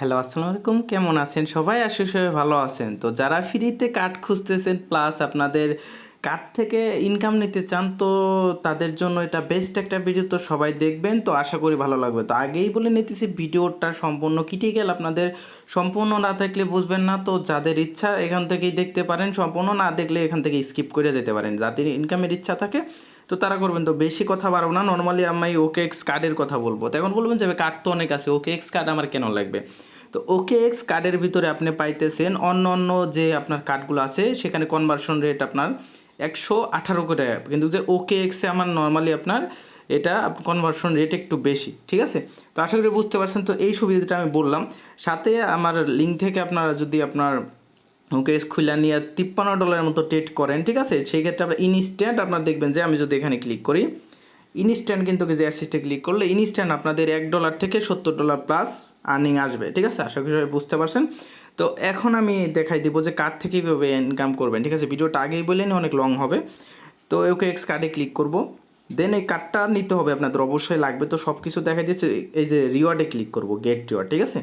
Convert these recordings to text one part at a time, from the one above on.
Hello, আসসালামু আলাইকুম। কেমন আছেন সবাই? আশা করি সবাই ভালো আছেন। তো যারা ফ্রিতে কার্ড খুঁজতেছেন প্লাস আপনাদের কার্ড থেকে ইনকাম নিতে চান, তো তাদের জন্য এটা বেস্ট একটা ভিডিও, তো সবাই দেখবেন। তো আশা করি ভালো লাগবে। তো আগেই বলে নিতেছি ভিডিওটা সম্পূর্ণ ক্রিটিক্যাল, আপনাদের সম্পূর্ণ না দেখলে বুঝবেন না। তো যাদের ইচ্ছা এখান থেকেই দেখতে পারেন, সম্পূর্ণ না দেখলে এখান থেকে স্কিপ করে যেতে পারেন। যাদের ইনকামের ইচ্ছা থাকে তো তারা করবেন। তো বেশি কথা বাড়াবো না, নর্মালি আমি ওকে এক্স কার্ডের কথা বলবো। তো এখন বলবেন যে কার্ড তো অনেক আছে, ওকে এক্স কার্ড আমার কেন লাগবে? তো ওকে এক্স কার্ডের ভিতরে আপনি পাইতেছেন অন্য অন্য যে আপনার কার্ডগুলো আছে সেখানে কনভার্সন রেট আপনার 118 করে, কিন্তু যে ওকে এক্সে আমার নর্মালি আপনার এটা কনভার্সন রেট একটু বেশি, ঠিক আছে? তো আশা করি বুঝতে পারছেন। তো এই সুবিধাটা আমি বললাম, সাথে আমার লিঙ্ক থেকে আপনারা যদি আপনার ওকে এক্স খুলে নিয়ে $53 মতো ট্রেড করেন, ঠিক আছে, সেই ক্ষেত্রে আপনার ইনস্ট্যান্ট আপনার দেখবেন যে আমি যদি এখানে ক্লিক করি ইনস্ট্যান্ট, কিন্তু যে অ্যাসিস্টে ক্লিক করলে ইনস্ট্যান্ট আপনাদের $1 থেকে $70 প্লাস আর্নিং আসবে, ঠিক আছে? আশা করি সবাই বুঝতে পারছেন। তো এখন আমি দেখাই দিব যে কার্ড থেকে কীভাবে ইনকাম করবেন, ঠিক আছে? ভিডিওটা আগেই বলে নিই, অনেক লং হবে। তো ওকে এক্স কার্ডে ক্লিক করব, দেন এই কার্ডটা নিতে হবে আপনাদের, অবশ্যই লাগবে। তো সব কিছু দেখা দিয়েছে, এই যে রিওয়ার্ডে ক্লিক করব, গেট রিওয়ার্ড, ঠিক আছে?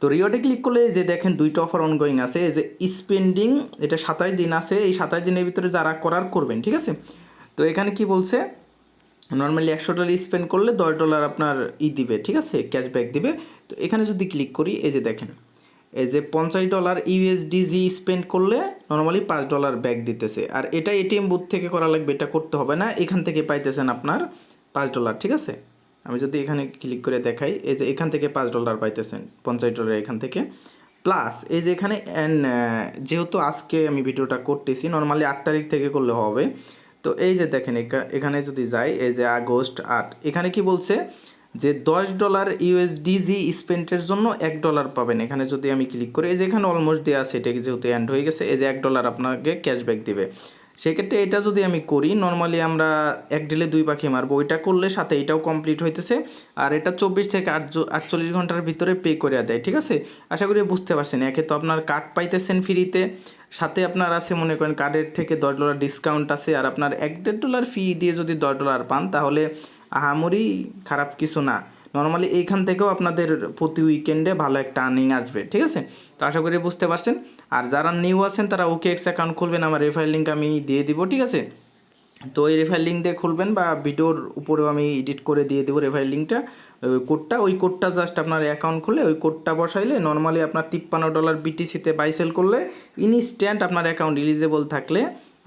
তো রিওয়ার্ডে ক্লিক করলে যে দেখেন দুইটা অফার অনগোয়িং আছে, এই যে স্পেন্ডিং, এটা 27 দিন আছে, এই 27 দিনের ভিতরে যারা করার করবেন, ঠিক আছে? তো এখানে কি বলছে, নর্মালি $100 স্পেন্ড করলে $10 আপনার দিবে, ঠিক আছে, ক্যাশব্যাক দিবে। তো এখানে যদি ক্লিক করি, এই যে দেখেন, এই যে $50 ইউএসডিজি স্পেন্ড করলে নর্মালি $5 ব্যাক দিতেছে। আর এটা এটিএম বুথ থেকে করা লাগবে, এটা করতে হবে না, এখান থেকে পাইতেছেন আপনার $5, ঠিক আছে? আমি যদি এখানে ক্লিক করে দেখাই, এই যে এখান থেকে $5 পাইতেছেন, $50 এখান থেকে প্লাস এই যে এখানে যেহেতু আজকে আমি ভিডিওটা করতেছি, নর্মালি 8 তারিখ থেকে করলে হবে। তো এই যে দেখেন এখানে যদি যাই, এই যে আগস্ট 8, এখানে কি বলছে যে $10 ইউএসডিজি স্পেন্ডের জন্য $1 পাবেন। এখানে যদি আমি ক্লিক করি, এই যে এখানে অলমোস্ট দেওয়া আছে, এটা যেহেতু এন্ড হয়ে গেছে, এই যে $1 আপনাকে ক্যাশব্যাক দিবে। সেক্ষেত্রে এটা যদি আমি করি, নর্মালি আমরা এক ডিলে দুই পাখি মারবো, ওইটা করলে সাথে এটাও কমপ্লিট হইতেছে। আর এটা 24 থেকে 48 ঘন্টার ভিতরে পে করে দেয়, ঠিক আছে? আশা করি বুঝতে পারছেন। একে তো আপনার কার্ড পাইতেছেন ফ্রিতে, সাথে আপনার আছে মনে করেন কার্ডের থেকে $10 ডিসকাউন্ট আছে, আর আপনার $1.5 ফি দিয়ে যদি $10 পান তাহলে আহামরি খারাপ কিছু না। নর্মালি এইখান থেকেও আপনাদের প্রতি উইকেন্ডে ভালো একটা আর্নিং আসবে, ঠিক আছে? তো আশা করি বুঝতে পারছেন। আর যারা নিউ আছেন তারা ওকে এক্স অ্যাকাউন্ট খুলবেন, আমার রেফারেল লিঙ্ক আমি দিয়ে দিব, ঠিক আছে? তো এই রেফারেল লিঙ্ক দিয়ে খুলবেন, বা ভিডিওর উপরেও আমি এডিট করে দিয়ে দেবো রেফারেল লিঙ্কটা, কোডটা, ওই কোডটা জাস্ট আপনার অ্যাকাউন্ট খুলে ওই কোডটা বসাইলে নর্মালি আপনার $53 বিটিসিতে বাই সেল করলে ইনস্ট্যান্ট আপনার অ্যাকাউন্ট এলিজেবল থাকলে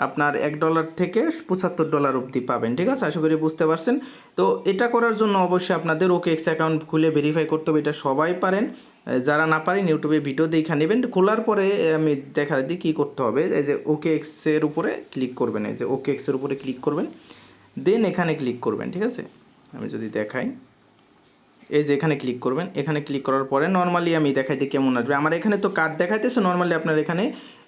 আপনার $1 থেকে $75 অবধি পাবেন, ঠিক আছে? আশা করি বুঝতে পারছেন। তো এটা করার জন্য অবশ্যই আপনাদের ওকে এক্স অ্যাকাউন্ট খুলে ভেরিফাই করতে হবে, এটা সবাই পারেন। যারা না পারেন ইউটিউবে ভিডিও দেখে নেবেন, খোলার পরে আমি দেখা দিই কী করতে হবে। এই যে ওকে এক্সের উপরে ক্লিক করবেন, এই যে ওকে এক্সের উপরে ক্লিক করবেন, দেন এখানে ক্লিক করবেন, ঠিক আছে? আমি যদি দেখাই, এই যে এখানে ক্লিক করবেন, এখানে ক্লিক করার পরে নর্মালি আমি দেখাই দিই কেমন আসবে। আমার এখানে তো কার্ড দেখাইতেছে, নর্মালি আপনার এখানে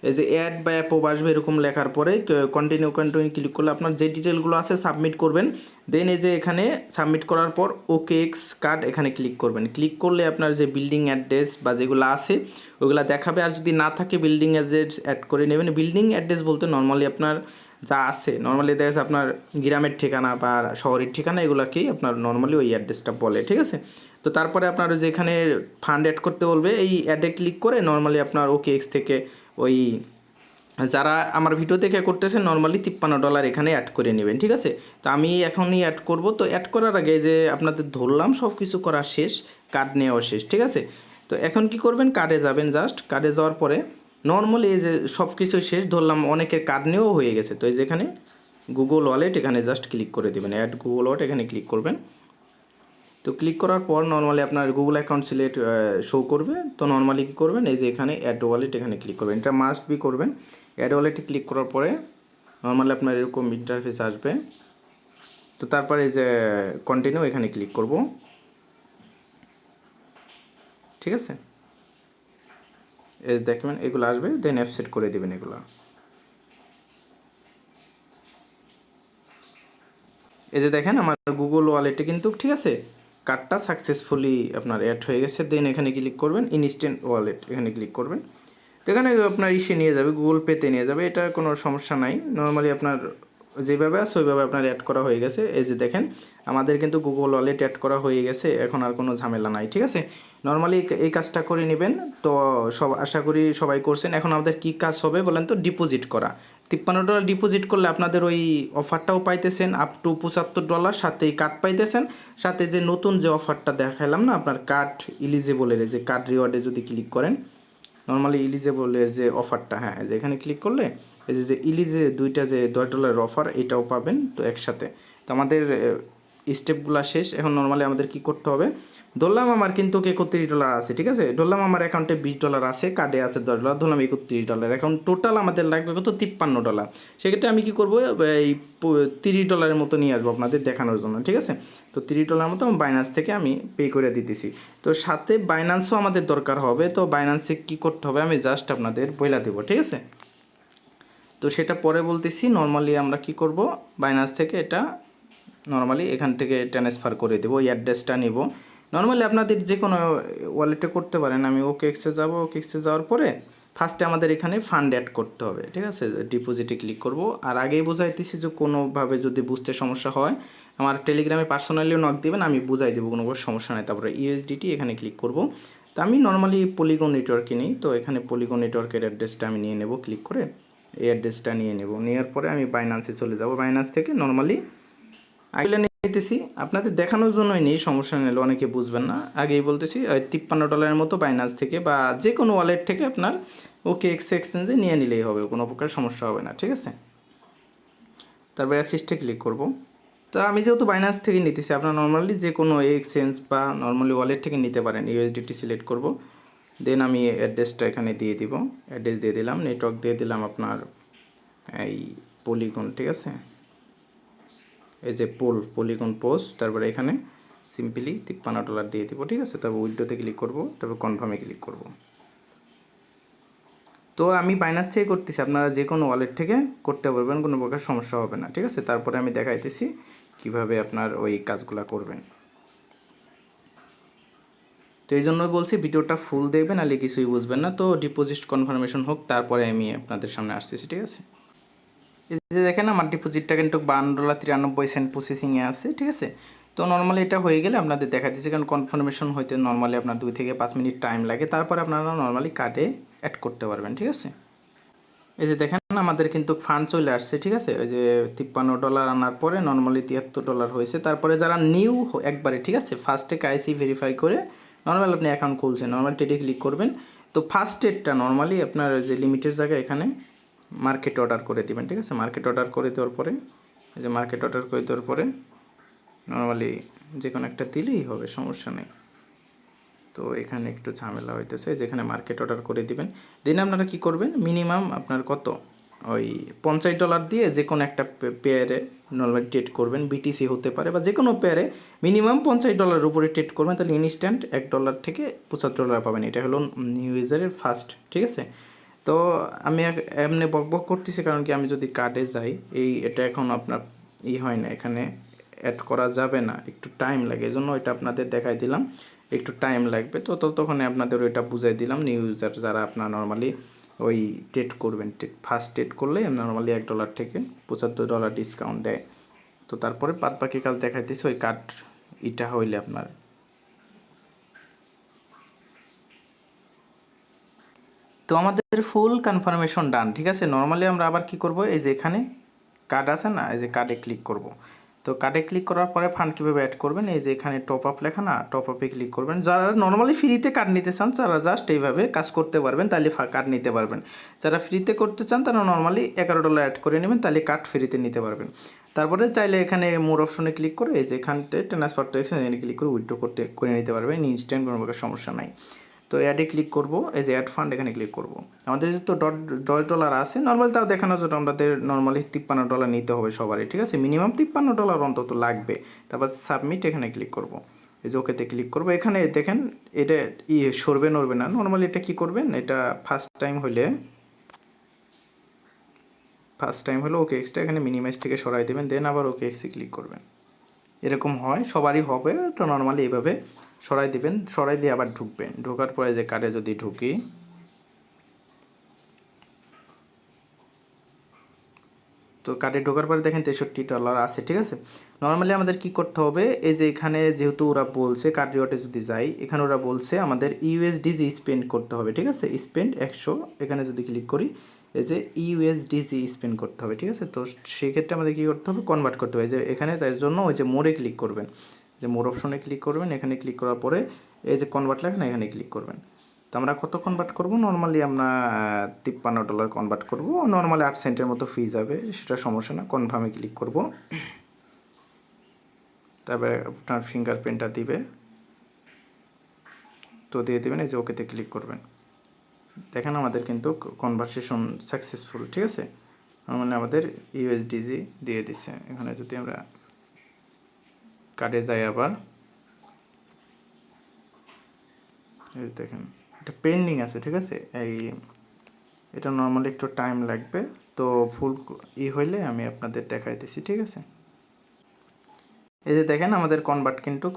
এই যে অ্যাড বা অ্যাপও আসবে, এরকম লেখার পরে কন্টিনিউ ক্লিক করলে আপনার যে ডিটেলগুলো আছে সাবমিট করবেন। দেন এই যে এখানে সাবমিট করার পর ওকে এক্স কার্ড এখানে ক্লিক করবেন। ক্লিক করলে আপনার যে বিল্ডিং অ্যাড্রেস বা যেগুলো আছে ওগুলো দেখাবে, আর যদি না থাকে বিল্ডিং অ্যাড্রেস অ্যাড করে নেবেন। বিল্ডিং অ্যাড্রেস বলতে নর্মালি আপনার যা আছে, নর্মালি দেখা যাচ্ছে আপনার গ্রামের ঠিকানা বা শহরের ঠিকানা, এগুলোকেই আপনার নর্মালি ওই অ্যাড্রেসটা বলে, ঠিক আছে? তো তারপরে আপনার যেখানে ফান্ড অ্যাড করতে বলবে, এই অ্যাডে ক্লিক করে নর্মালি আপনার ওকে এক্স থেকে ওই যারা আমার ভিডিও দেখে করতেছেন নর্মালি $53 এখানে অ্যাড করে নেবেন, ঠিক আছে? তো আমি এখনই অ্যাড করব। তো অ্যাড করার আগে যে আপনাদের ধরলাম সব কিছু করা শেষ, কার্ড নেওয়া শেষ, ঠিক আছে? তো এখন কি করবেন, কার্ডে যাবেন, জাস্ট কার্ডে যাওয়ার পরে নর্মালি এই যে সব কিছু শেষ, ধরলাম অনেকের কার্ড নেওয়াও হয়ে গেছে। তো এই যেখানে গুগল ওয়ালেট, এখানে জাস্ট ক্লিক করে দেবেন, অ্যাড গুগল ওয়ালেট, এখানে ক্লিক করবেন। তো ক্লিক করার পর নর্মালি আপনার গুগল অ্যাকাউন্ট সিলেক্ট শো করবে। তো নর্মালি কী করবেন, এই যে এখানে অ্যাড ওয়ালেট, এখানে ক্লিক করবেন, এটা মাস্ট বি করবেন। অ্যাড ওয়ালেটে ক্লিক করার পরে নর্মালি আপনার এরকম ইন্টারফেস আসবে। তো তারপরে এই যে কন্টিনিউ, এখানে ক্লিক করব, ঠিক আছে? এই দেখবেন এগুলো আসবে, দেন অ্যাপসেট করে দেবেন এগুলো। এই যে দেখেন আমার গুগল ওয়ালেটে কিন্তু, ঠিক আছে, কার্ডটা সাকসেসফুলি আপনার অ্যাড হয়ে গেছে। দেন এখানে ক্লিক করবেন ইনস্ট্যান্ট ওয়ালেট, এখানে ক্লিক করবেন। তো এখানে আপনার নিয়ে যাবে, গুগল পেতে নিয়ে যাবে, এটা কোনো সমস্যা নাই। নর্মালি আপনার যেভাবে আছে ওইভাবে আপনার অ্যাড করা হয়ে গেছে। এই যে দেখেন আমাদের কিন্তু গুগল ওয়ালেট অ্যাড করা হয়ে গেছে, এখন আর কোনো ঝামেলা নাই। ঠিক আছে, নর্মালি এই কাজটা করে নেবেন। তো আশা করি সবাই করছেন। এখন আমাদের কি কাজ হবে বলেন তো? ডিপোজিট করা। $53 ডিপোজিট করলে আপনাদের ওই অফারটাও পাইতেছেন আপ টু $75, সাথেই কার্ড পাইতেছেন, সাথে যে নতুন যে অফারটা দেখাইলাম না আপনার কার্ড ইলিজিবলের, যে কার্ড রিওয়ার্ডে যদি ক্লিক করেন, নর্মালি ইলিজিবলের যে অফারটা, হ্যাঁ যে এখানে ক্লিক করলে এই যে ইলিজে দুইটা যে $10 অফার এটাও পাবেন তো একসাথে। তো আমাদের স্টেপগুলো শেষ। এখন নর্মালি আমাদের কি করতে হবে? ধরলাম আমার কিন্তু $31 আছে, ঠিক আছে, ধরলাম আমার অ্যাকাউন্টে $20 আছে, কার্ডে আছে $10, ধরলাম $31। এখন টোটাল আমাদের লাগবে কত? $53। সেক্ষেত্রে আমি কি করবো? এই $30 মতো নিয়ে আসবো আপনাদের দেখানোর জন্য। ঠিক আছে, তো $30 মতো বাইন্যান্স থেকে আমি পে করে দিতেছি। তো সাথে বাইন্যান্সও আমাদের দরকার হবে। তো বাইন্যান্সে কি করতে হবে আমি জাস্ট আপনাদের বইলা দেবো। ঠিক আছে, তো সেটা পরে বলতেছি। নর্মালি আমরা কি করব? বাইন্যান্স থেকে এটা নর্মালি এখান থেকে ট্রান্সফার করে দেবো, এই অ্যাড্রেসটা নিব। নর্মালি আপনাদের যে কোনো ওয়ালেটে করতে পারেন। আমি ওকে এক্সে যাব, ওকে এক্সে যাওয়ার পরে ফার্স্টে আমাদের এখানে ফান্ড অ্যাড করতে হবে। ঠিক আছে, ডিপোজিটে ক্লিক করব। আর আগেই বোঝাইতেছি যে কোনোভাবে যদি বুঝতে সমস্যা হয় আমার টেলিগ্রামে পার্সোনালিও নক দিবেন, আমি বুঝাই দেবো, কোনো সমস্যা নেই। তারপরে ইউএসডিটি এখানে ক্লিক করব। তো আমি নর্মালি পলিগন নেটওয়ার্কে নিই, তো এখানে পলিগন নেটওয়ার্কের অ্যাড্রেসটা আমি নিয়ে নেব, ক্লিক করে এই অ্যাড্রেসটা নিয়ে নেব। নেওয়ার পরে আমি বাইন্যান্সে চলে যাব। বাইন্যান্স থেকে নর্মালি আগে নিতেছি, আপনাদের দেখানোর জন্যই নেই, সমস্যা নিলে অনেকে বুঝবেন না। আগেই বলতেছি $53 মতো বাইন্যান্স থেকে বা যে কোনো ওয়ালেট থেকে আপনার ওকে এক্সচেঞ্জে নিয়ে নিলেই হবে, কোনো প্রকার সমস্যা হবে না। ঠিক আছে, তারপরে অ্যাসিস্টে ক্লিক করব। তো আমি যেহেতু বাইন্যান্স থেকে নিতেছি, আপনার নর্মালি যে কোনো এক্সচেঞ্জ বা নর্মালি ওয়ালেট থেকে নিতে পারেন। ইউএসডিটি সিলেক্ট করব, দেন আমি অ্যাড্রেসটা এখানে দিয়ে দিব, অ্যাড্রেস দিয়ে দিলাম, নেটওয়ার্ক দিয়ে দিলাম আপনার এই পলিগন। ঠিক আছে, এই যে পলিগন পোস্ট, তারপরে এখানে সিম্পলি $53 দিয়ে দিব। ঠিক আছে, তারপর উইথড্রোতে ক্লিক করব, তারপর কনফার্মে ক্লিক করব। তো আমি বাইন্যান্স থেকে করতেছি, আপনারা যে কোনো ওয়ালেট থেকে করতে পারবেন, কোনো প্রকার সমস্যা হবে না। ঠিক আছে, তারপরে আমি দেখাইতেছি কিভাবে আপনার ওই কাজগুলো করবেন। তো এই জন্যই বলছি ভিডিওটা ফুল দেখবেন, নাহলে কিছুই বুঝবেন না। তো ডিপোজিট কনফার্মেশন হোক, তারপরে আমি আপনাদের সামনে আসতেছি। ঠিক আছে, এই যে দেখেন আমার ডিপোজিটটা কিন্তু $52.93 প্রসেসিংয়ে আছে। ঠিক আছে, তো নর্মালি এটা হয়ে গেলে আপনাদের দেখা দিচ্ছে, কারণ কনফার্মেশন হইতে নর্মালি আপনার 2 থেকে 5 মিনিট টাইম লাগে, তারপরে আপনারা নর্মালি কার্ডে অ্যাড করতে পারবেন। ঠিক আছে, এই যে দেখেন আমাদের কিন্তু ফান্ড চলে আসছে। ঠিক আছে, ওই যে $53 আনার পরে নর্মালি $73 হয়েছে। তারপরে যারা নিউ একবারে, ঠিক আছে, ফার্স্টে KYC ভেরিফাই করে নর্মাল আপনি অ্যাকাউন্ট খুলছেন, নর্মাল টেটে ক্লিক করবেন। তো ফার্স্ট ডেটটা নর্মালি আপনার যে লিমিটের জায়গায় এখানে মার্কেট অর্ডার করে দিবেন। ঠিক আছে, মার্কেট অর্ডার করে দেওয়ার পরে এই যে মার্কেট অর্ডার করে দেওয়ার পরে নর্মালি যে কোনো একটা দিলেই হবে, সমস্যা নেই। তো এখানে একটু ঝামেলা হইতেছে, যেখানে মার্কেট অর্ডার করে দিবেন। দেন আপনারা কি করবেন? মিনিমাম আপনার কত ওই $50 দিয়ে যে কোনো একটা পেয়ারে নর্মালি ট্রেড করবেন। বিটিসি হতে পারে বা যে কোনো পেয়ারে মিনিমাম $50 উপরে ট্রেড করবেন, তাহলে ইনস্ট্যান্ট $1 থেকে $75 পাবেন। এটা হলো নিউ ইউজারের ফার্স্ট। ঠিক আছে, তো আমি এমনি বকবক করতেছি, কারণ কি আমি যদি কার্ডে যাই, এটা এখন আপনার হয় না, এখানে অ্যাড করা যাবে না, একটু টাইম লাগে, এই জন্য ওইটা আপনাদের দেখাই দিলাম, একটু টাইম লাগবে। তো ততক্ষণে আপনাদের ওইটা বুঝাই দিলাম। নিউ ইউজার যারা আপনার নর্মালি ওই ট্রেড করবেন, ফার্স্ট ট্রেড করলে নর্মালি $1 থেকে $75 ডিসকাউন্ট দেয়। তো তারপরে বাদ বাকি কাজ দেখাইতেছি ওই কার্ড এটা হইলে আপনার। তো আমাদের ফুল কনফার্মেশন ডান। ঠিক আছে, নর্মালি আমরা আবার কি করব? এই যে এখানে কার্ড আছে না, এই যে কার্ডে ক্লিক করব। তো কার্ডে ক্লিক করার পরে ফান্ড কীভাবে অ্যাড করবেন? এই যে এখানে টপ আপ লেখা না, টপ আপে ক্লিক করবেন। যারা নর্মালি ফ্রিতে কার্ড নিতে চান তারা জাস্ট এইভাবে কাজ করতে পারবেন, তাহলে কার্ড নিতে পারবেন। যারা ফ্রিতে করতে চান তারা নর্মালি $11 অ্যাড করে নেবেন, তাহলে কার্ড ফ্রিতে নিতে পারবেন। তারপরে চাইলে এখানে মোর অপশনে ক্লিক করে এই যে এখানতে ট্রান্সফার টু এক্সচেঞ্জ এখানে ক্লিক করে উইথড্র করে নিতে পারবেন ইনস্ট্যান্ট, কোনো প্রকার সমস্যা নাই। তো অ্যাডে ক্লিক করব, এই যে অ্যাড ফান্ড এখানে ক্লিক করব। আমাদের তো $10 আছে নর্মাল, তাও দেখানোর জন্য আমাদের নর্মালি $53 নিতে হবে সবারই। ঠিক আছে, মিনিমাম $53 অন্তত লাগবে। তারপর সাবমিট এখানে ক্লিক করব, এই যে ওকেতে ক্লিক করব। এখানে দেখেন এটা সরবে নড়বে না। নর্মালি এটা কি করবেন? এটা ফার্স্ট টাইম হলে ওকে এক্সটা এখানে মিনিমাইজ থেকে সরাই দেবেন, দেন আবার ওকে এক্সে ক্লিক করবেন। এরকম হয়, সবারই হবে। তো নর্মালি এইভাবে সরাই দিবেন, সরাই দিয়ে আবার ঢুকবেন। ঢোকার পরে যে কার্ডে যদি ঢুকি, তো তো কার্ডে ঢোকার পরে দেখেন $63 আছে, ঠিক আছে। নর্মালি আমাদের কি করতে হবে, এই যে এখানে যেহেতু ওরা বলছে কার্ড রিওয়ার্ডে যদি যাই, এখানে ওরা বলছে আমাদের ইউএসডিজি স্পেন্ড করতে হবে, ঠিক আছে। স্পেন্ড 100, এখানে যদি ক্লিক করি এই যে ইউএসডিজি স্পেন্ড করতে হবে, ঠিক আছে। তো সেক্ষেত্রে আমাদের কী করতে হবে, কনভার্ট করতে হবে। যে এখানে তার জন্য ওই যে মোড়ে ক্লিক করবেন, যে মোর অপশনে ক্লিক করবেন, এখানে ক্লিক করার পরে এই যে কনভার্ট লেখা না, এখানে ক্লিক করবেন। তো আমরা কত কনভার্ট করব, নর্মালি আমরা $53 কনভার্ট করব, নর্মালি 8 সেন্টের মতো ফি যাবে, সেটা সমস্যা না। কনফার্মে ক্লিক করব, তারপরে আপনার ফিঙ্গারপ্রিন্টটা দিবে, তো দিয়ে দেবেন, এই যে ওকেতে ক্লিক করবেন। দেখেন আমাদের কিন্তু কনভারসেশন সাকসেসফুল, ঠিক আছে। মানে আমাদের ইউএসডিজি দিয়ে দিচ্ছে। এখানে যদি আমরা কার্ডে যাই আবার, এই দেখেন এটা পেন্ডিং আছে, ঠিক আছে। এটা নর্মালি একটু টাইম লাগবে, তো ফুল হইলে আমি আপনাদের দেখাইতেছি, ঠিক আছে। এই যে দেখেন আমাদের কনভার্ট কিন্তু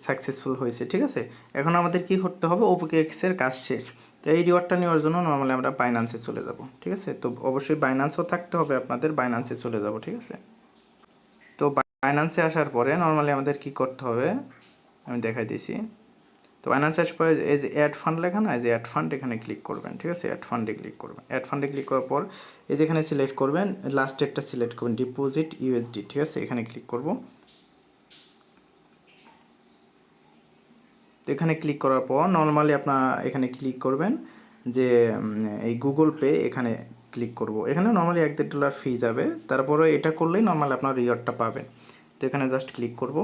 সাকসেসফুল হয়েছে, ঠিক আছে। এখন আমাদের কি করতে হবে, ওকেএক্সের কাজ শেষ। তো এই রিওয়ার্ডটা নেওয়ার জন্য নর্মালি আমরা বাইন্যান্সে চলে যাব, ঠিক আছে। তো অবশ্যই বাইন্যান্সও থাকতে হবে আপনাদের, বাইন্যান্সে চলে যাব, ঠিক আছে। তো বাইন্যান্সে আসার পরে নর্মালি আমাদের কি করতে হবে আমি দেখাই দিয়েছি। তো বাইন্যান্সে আসার পরে এই যে অ্যাড ফান্ড লেখা না, এই যে অ্যাড ফান্ড, এখানে ক্লিক করবেন, ঠিক আছে। অ্যাড ফান্ডে ক্লিক করবেন। অ্যাড ফান্ডে ক্লিক করার পর এই যে এখানে সিলেক্ট করবেন, লাস্ট একটা সিলেক্ট করবেন, ডিপোজিট ইউএসডি, ঠিক আছে। এখানে ক্লিক করব। তো এখানে ক্লিক করার পর নর্মালি আপনারা এখানে ক্লিক করবেন যে এই গুগল পে, এখানে ক্লিক করব। এখানে নর্মালি $1-1.5 ফি যাবে, তারপরে এটা করলেই নর্মালি আপনার রিওয়ার্ডটা পাবেন। তো এখানে জাস্ট ক্লিক করব,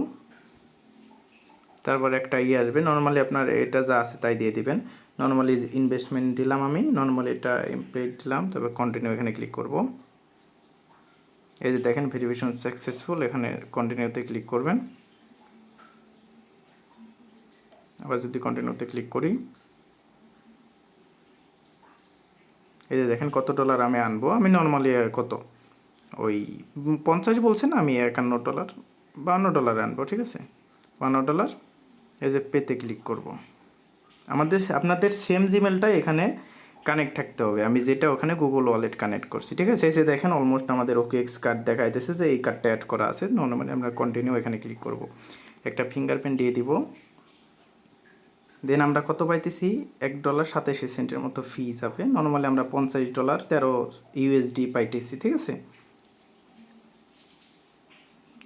তারপরে একটা আসবে, নর্মালি আপনার এটা যা আছে তাই দিয়ে দিবেন। নর্মালি ইনভেস্টমেন্ট দিলাম আমি, নর্মালি এটা পেড দিলাম, তারপর কন্টিনিউ, এখানে ক্লিক করব। এই যে দেখেন ভেরিফিকেশন সাকসেসফুল, এখানে কন্টিনিউতে ক্লিক করবেন। আবার যদি কন্টিনিউতে ক্লিক করি, এই যে দেখেন কত ডলার আমি আনবো। আমি নর্মালি কত ওই 50 বলছে না, আমি $51 $52 আনবো, ঠিক আছে। $52, এই যে পেতে ক্লিক করব। আপনাদের সেম জিমেলটাই এখানে কানেক্ট থাকতে হবে, আমি যেটা ওখানে গুগল ওয়ালেট কানেক্ট করছি, ঠিক আছে। এই যে দেখেন অলমোস্ট আমাদের ওকেএক্স কার্ড দেখাইতেছে যে এই কার্ডটা অ্যাড করা আছে। নর্মালি আমরা কন্টিনিউ, এখানে ক্লিক করব, একটা ফিঙ্গারপ্রিন্ট দিয়ে দিব। দেন আমরা কত পাইতেছি, $1.87 মতো ফি যাবে। নর্মালি আমরা $50 13 ইউএসডি পাইতেছি, ঠিক আছে।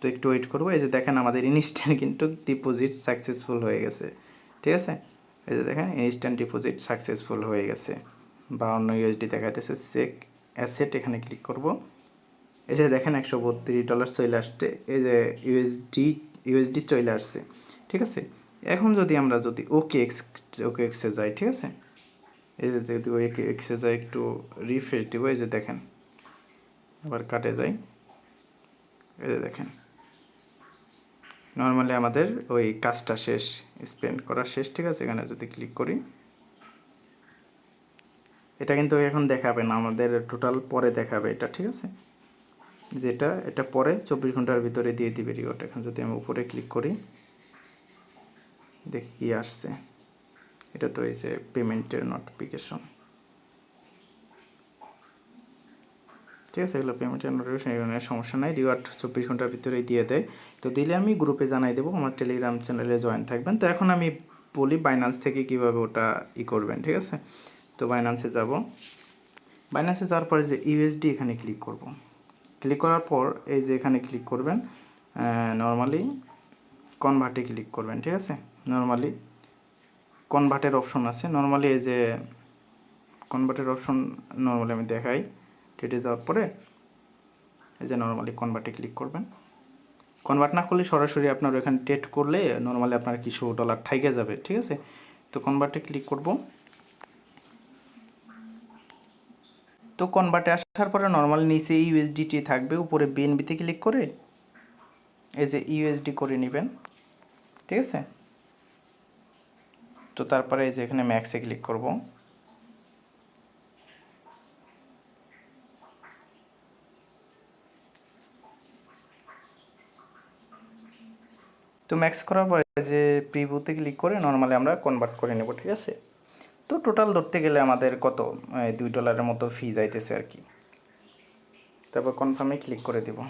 তো একটু ওয়েট করবো। এই যে দেখেন আমাদের ইনস্ট্যান্ট কিন্তু ডিপোজিট সাকসেসফুল হয়ে গেছে, ঠিক আছে। এই যে দেখেন ইনস্ট্যান্ট ডিপোজিট সাকসেসফুল হয়ে গেছে, 52 ইউএসডি দেখাইতেছে। চেক অ্যাসেট, এখানে ক্লিক করব। এই যে দেখেন $132 চলে আসছে, এই যে ইউএসডি চলে আসছে, ঠিক আছে। এখন যদি আমরা ওকেএক্সে যাই, ঠিক আছে। এই যে যদি ওকেএক্সে যাই, একটু রিফ্রেশ দিব। এই যে দেখেন আবার কাটে যাই, এই যে দেখেন নর্মালি আমাদের ওই কাজটা শেষ, স্পেন্ড করা শেষ, ঠিক আছে। এখানে যদি ক্লিক করি, এটা কিন্তু এখন দেখাবে না, আমাদের টোটাল পরে দেখাবে এটা, ঠিক আছে। যেটা এটা পরে 24 ঘন্টার ভিতরে দিয়ে দিবে রিওয়ার্ড। এখন যদি আমি উপরে ক্লিক করি, দেখি কি আসছে। এটা তো এই যে পেমেন্টের নোটিফিকেশন, ঠিক আছে। এগুলো পেমেন্টের নোটিফিকেশন, এখানে সমস্যা নাই, রিওয়ার্ড 24 ঘন্টার ভিতরেই দিয়ে দেয়। তো দিলে আমি গ্রুপে জানাই দেবো, আমার টেলিগ্রাম চ্যানেলে জয়েন থাকবেন। তো এখন আমি বলি বাইন্যান্স থেকে কীভাবে ওটা করবেন, ঠিক আছে। তো বাইন্যান্সে যাব, বাইন্যান্সে যাওয়ার পরে যে ইউএসডি, এখানে ক্লিক করব। ক্লিক করার পর এই যে এখানে ক্লিক করবেন, নর্মালি কনভার্টে ক্লিক করবেন, ঠিক আছে। নর্মালি কনভার্টের অপশন আছে, নর্মালি এই যে কনভার্টের অপশন নর্মালি আমি দেখাই। টেটে যাওয়ার পরে এই যে নর্মালি কনভার্টে ক্লিক করবেন। কনভার্ট না করলে সরাসরি আপনার এখানে টেট করলে নর্মালি আপনার কিছু ডলার ঠাইকে যাবে, ঠিক আছে। তো কনভার্টে ক্লিক করব। তো কনভার্টে আসার পরে নর্মালি নিচে ইউএসডিটি থাকবে, উপরে বিএনবিতে ক্লিক করে এই যে ইউএসডি করে নেবেন, ঠিক আছে। তো তারপরে এই যে এখানে ম্যাক্সে ক্লিক করব। তো ম্যাক্স করার পরে যে প্রিভিউতে ক্লিক করে নর্মালি আমরা কনভার্ট করে নেব, ঠিক আছে। তো টোটাল ধরতে গেলে আমাদের কত $2 মতো ফি যাইতেছে আর কি। তারপর কনফার্মে ক্লিক করে দেব।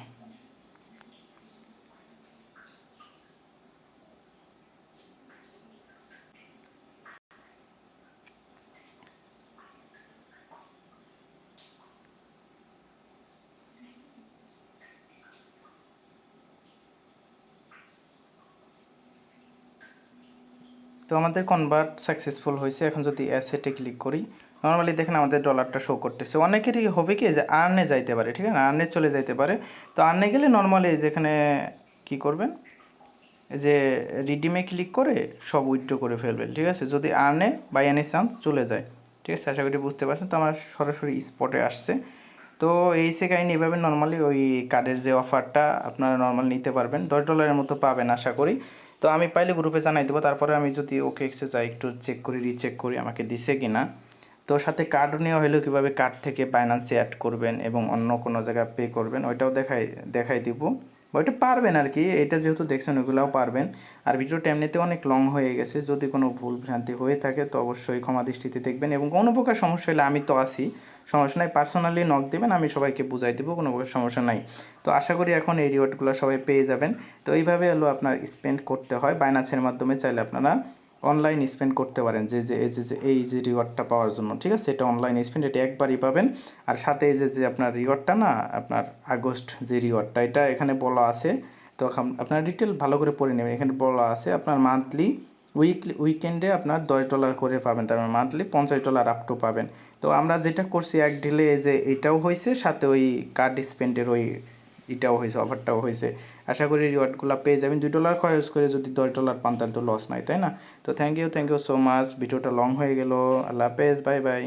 তো আমাদের কনভার্ট সাকসেসফুল হয়েছে। এখন যদি অ্যাসেটে ক্লিক করি, নর্মালি দেখেন আমাদের ডলারটা শো করতেছে। অনেকেরই হবে কি যে আর্নে যাইতে পারে, ঠিক আছে, আর্নে চলে যাইতে পারে। তো আর্নে গেলে নর্মালি যেখানে কি করবেন, যে রিডিমে ক্লিক করে সব উইথড্র করে ফেলবেন, ঠিক আছে, যদি আর্নে বাই এনি চান্স চলে যায়, ঠিক আছে। আশা করি বুঝতে পারছেন। তো আমার সরাসরি স্পটে আসছে। তো এই কাহিনী এভাবে নর্মালি ওই কার্ডের যে অফারটা আপনারা নর্মাল নিতে পারবেন, $10 মতো পাবেন আশা করি। তো আমি পাইলে গ্রুপে জানাই দেবো। তারপরে আমি যদি ওকে এক্সে যাই, একটু চেক করি, রিচেক করি আমাকে দিছে কি না। তো সাথে কার্ড নেওয়া হলেও কীভাবে কার্ড থেকে বাইন্যান্সে অ্যাড করবেন এবং অন্য কোনো জায়গায় পে করবেন ওইটাও দেখাই দিব। ওইটা পারবেন আর কি, এটা যেহেতু দেখছেন ওইগুলোও পারবেন। আর ভিডিওটা এমনিতে অনেক লং হয়ে গেছে, যদি কোনো ভুল ভ্রান্তি হয়ে থাকে তো অবশ্যই ক্ষমা দৃষ্টিতে দেখবেন। এবং কোনো প্রকার সমস্যা হলে আমি তো আছি, সমস্যা নাই, পার্সোনালি নক দেবেন, আমি সবাইকে বুঝাই দেবো, কোনো প্রকার সমস্যা নাই। তো আশা করি এখন এই রিওয়ার্ডগুলো সবাই পেয়ে যাবেন। তো এইভাবে হলো আপনার স্পেন্ড করতে হয় বাইন্যান্সের মাধ্যমে। চাইলে আপনারা অনলাইন স্পেন্ড করতে পারেন, এই যে রিওয়ার্ডটা পাওয়ার জন্য, ঠিক আছে। এটা অনলাইন স্পেন্ড, এটা একবারই পাবেন। আর সাথে এই যে আপনার রিওয়ার্ডটা না, আপনার আগস্ট যে রিওয়ার্ডটা, এটা এখানে বলা আছে। তো আপনার ডিটেল ভালো করে পড়ে নেবেন। এখানে বলা আছে আপনার মান্থলি উইকেন্ডে আপনার $10 করে পাবেন, তার মানে মান্থলি $50 আপ টু পাবেন। তো আমরা যেটা করছি এক ঢিলে, যে এটাও হয়েছে, সাথে ওই কার্ড স্পেন্ডের ওই এটাও হয়েছে, অফারটাও হয়েছে। আশা করি রিওয়ার্ডগুলো পেয়ে যাবেন। $2 খরচ করে যদি $10 পান তাহলে তো লস নাই, তাই না? তো থ্যাংক ইউ সো মাচ। ভিডিওটা লং হয়ে গেল। আল্লাহ হাফেজ, বাই বাই।